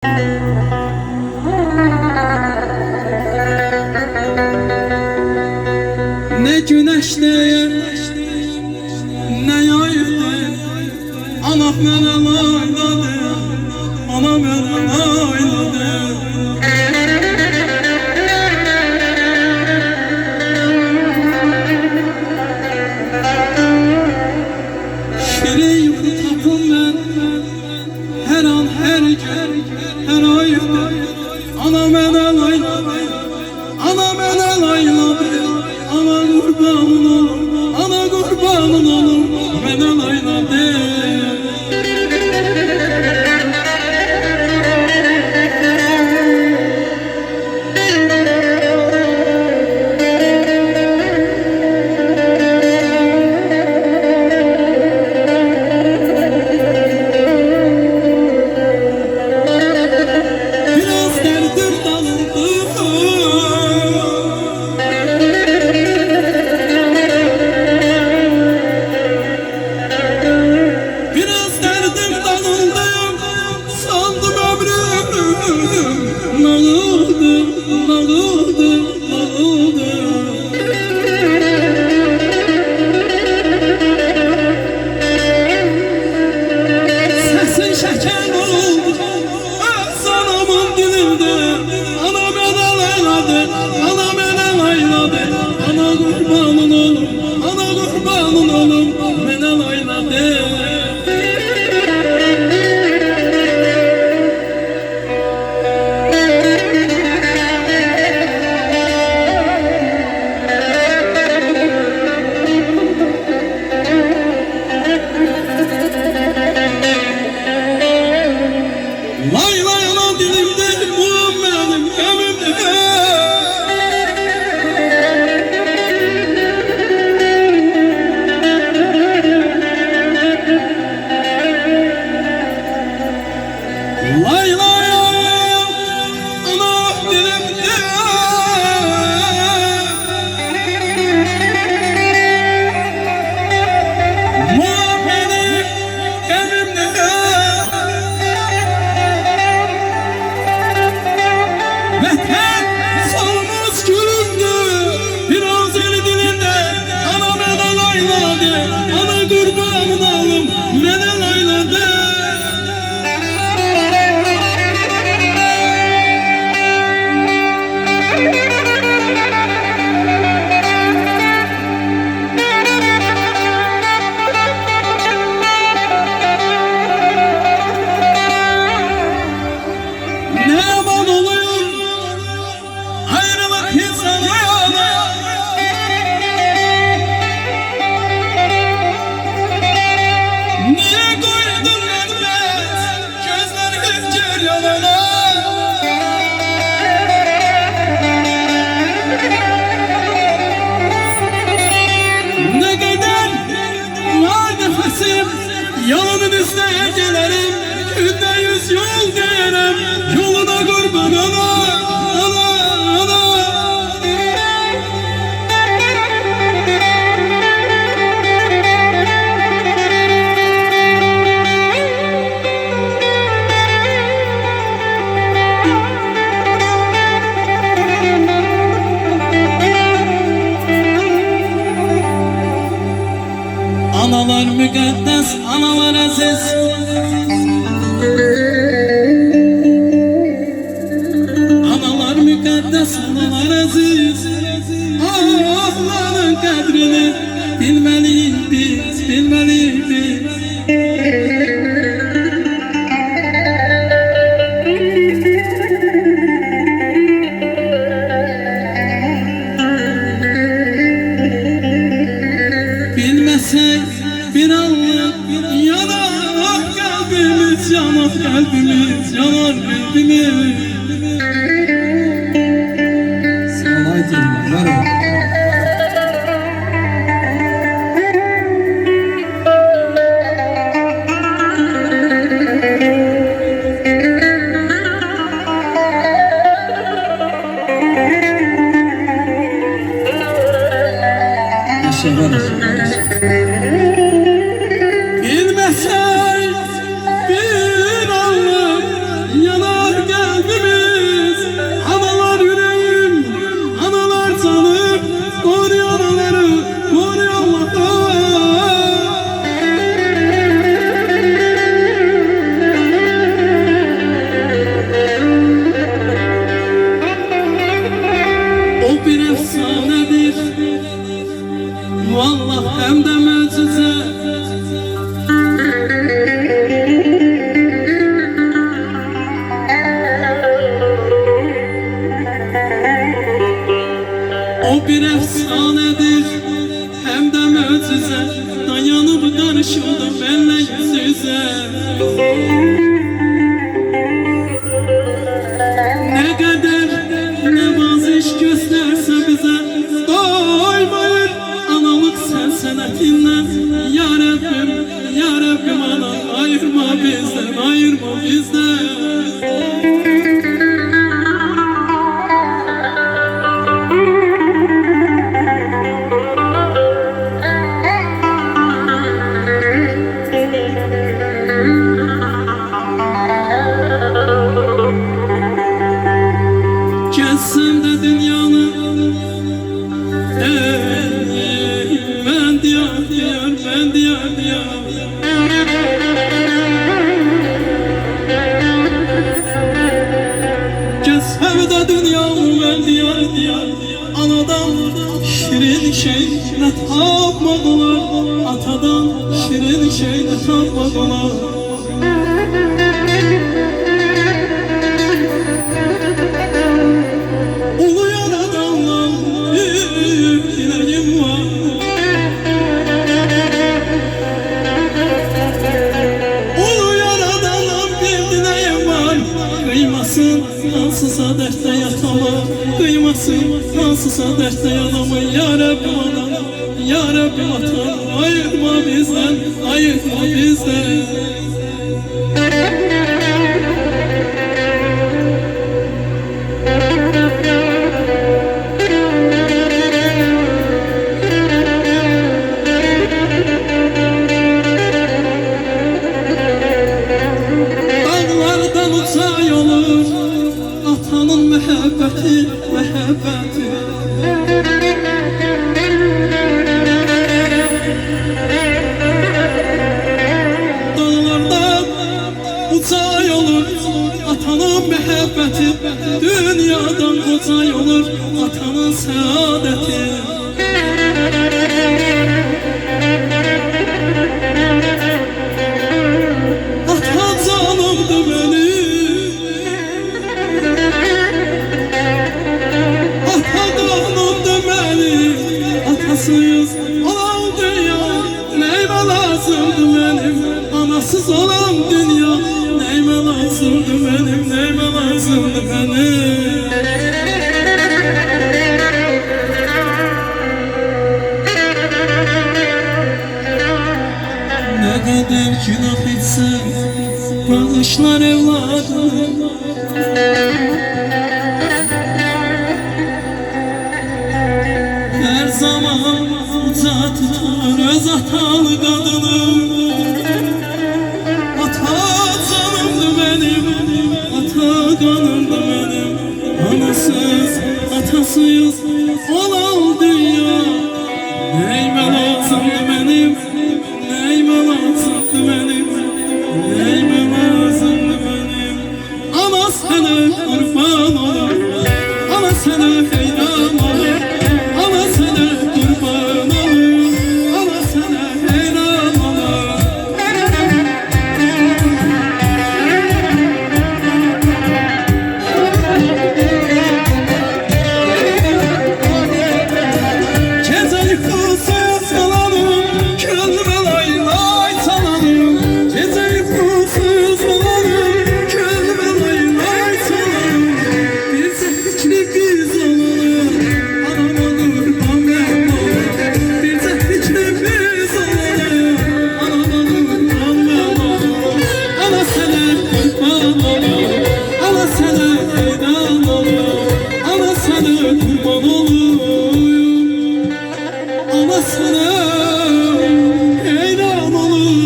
Ne güneşliyim, ne yaydı, anam mənə layladı, anam mənə layladı. Şirin yuxu tapım mən, hər an, hər gün, hər ayda, anam mənə layladı, anam mənə layladı. Ana kurbanın olur, ana kurbanın olur, mənə layladı. Biraz derdim dalındı, sandım ömrüm nağıldı, nağıldı, nağıldı. Sesin şeker oldu, öz anamın dilinde. Ana mənə layladı, ana mənə layladı. Ana kurbanın olur, ana kurbanın olur, mənə layladı. Lay lay lan dilimde, bu benim gemimde. Lay lay ana dilimde. Bu benim gemimde. Vətən solmaz gülündü, biraz el dilinde. Ana mənə layladı, ana kurbanın alım, mənə layladı. Ne yaman oluyor ayrılık insana. Niye koydun elbet gözlerin ceryana? Ne kadar var nefesim, yolunun üstüne gelirim. Günde 100 yol derim, yoluna kurban ana, ana, ana. Analar müqəddəs, analar əziz. Analar müqəddəs, analar əziz. Allahların qədrini bilməliyik biz, bilməliyik biz. Bilmesek bir anlık yanar kalbimiz, yanar kalbimiz, yanar kalbimiz. Sağlayın, merhaba. Bilmesen bir anlık yanar bir efsanedir, hem de mucize. Dayanıp karşımda benle yüz yüze. Ne kadar nevaziş gösterse bize, doymayır analık sensenetinden. Ya Rabbim, ya Rabbim anam, ayırma bizden, ayırma bizden. Gezsem de dünyanı, ben diyar diyar, ben diyar diyar. Gezsem de dünyanı, ben diyar diyar. Anadan şirin şey ne tapmak olar, atadan şirin şey ne tapmak olar. Kıymasın ansıza dertte yatama, kıymasın ansıza dertte yanama. Ya Rabbim anam, ya Rabbim atam, ayırma bizden, ayırma bizden. Dağlardan uçay olur atanın mehabbeti, mehabbeti. Dağlardan uçay olur atanın mehabbeti, dünyadan uçay olur atanın saadeti. Ata canımdı benim, ata canımdı benim. Atasıyız olan dünya neyime lazımdı benim. Anasız olan dünya neyime lazımdı benim, neyime lazımdı benim. Ne kadar günah etsem bağışlar evladım. Her zaman uca tutar öz atalı kadını. Ata canımdı benim, ata kanımdı benim. Anasız atasıyız olan dünya neyime lazımdı benim, neyime lazımdı benim, neyime lazımdı benim. Ana sana kurban olur, ana sana heyran olur, ana sana kurban olur, ana sana heyran olur. Gece yıkılsa salalım, gönlüme lay lay salalım. Gece yıkılsa salalım, gönlüme lay lay salalım. Bir zevkli biz olalım, anam olur annem olur. Bir zevkli biz olalım, anam olur annem olur. Ana sana kurban olur, ana sana heyran olur, ana sana kurban olur. Ana sana heyran olur,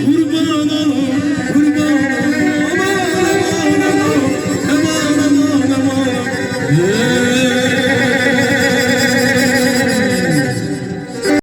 kurban olur, kurban olur. Aman aman aman, aman aman aman.